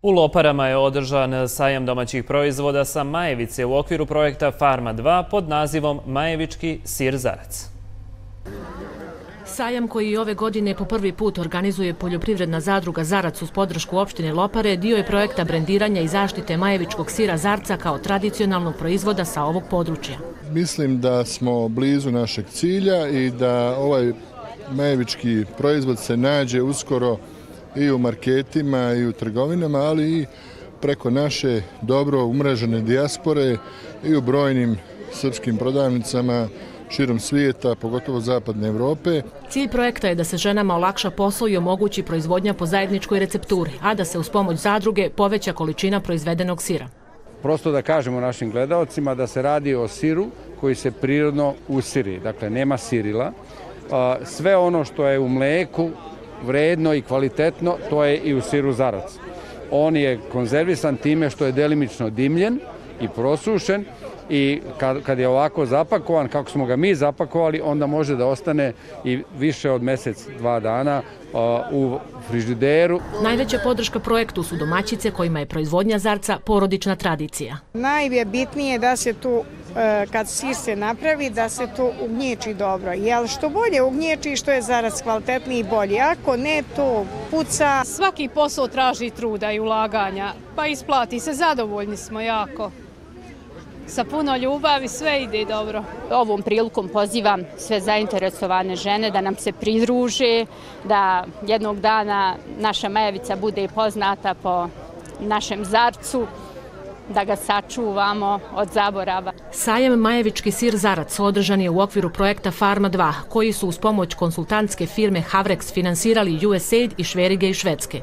U Loparama je održan sajam domaćih proizvoda sa Majevice u okviru projekta Farma 2 pod nazivom Majevički sir Zarac. Sajam koji ove godine po prvi put organizuje poljoprivredna zadruga Zarac uz podršku opštine Lopare dio je projekta brendiranja i zaštite majevičkog sira Zarca kao tradicionalnog proizvoda sa ovog područja. Mislim da smo blizu našeg cilja i da ovaj majevički proizvod se nađe uskoro i u marketima i u trgovinama, ali i preko naše dobro umrežene dijaspore i u brojnim srpskim prodavnicama širom svijeta, pogotovo zapadne Evrope. Cilj projekta je da se ženama olakša posao i omogući proizvodnja po zajedničkoj recepturi, a da se uz pomoć zadruge poveća količina proizvedenog sira. Prosto da kažemo našim gledaocima da se radi o siru koji se prirodno usiri, dakle nema sirila. Sve ono što je u mleku vredno i kvalitetno, to je i u siru Zarac. On je konzervisan time što je delimično dimljen i prosušen i kad je ovako zapakovan, kako smo ga mi zapakovali, onda može da ostane i više od mjesec, 2 dana u frižideru. Najveća podrška projektu su domaćice kojima je proizvodnja Zarca porodična tradicija. Najbitnije je da se tu, kad sir se napravi, da se to ugnječi dobro. Jer što bolje ugnječi, što je Zarac kvalitetniji i bolji. Ako ne, to puca. Svaki posao traži truda i ulaganja, pa isplati se, zadovoljni smo jako. Sa puno ljubavi sve ide dobro. Ovom prilikom pozivam sve zainteresovane žene da nam se pridruže, da jednog dana naša Majevica bude poznata po našem Zarcu, da ga sačuvamo od zaborava. Sajam Majevički sir Zarac održan je u okviru projekta Farma 2, koji su uz pomoć konsultantske firme Havrex finansirali USAID i Šverige iz Švedske.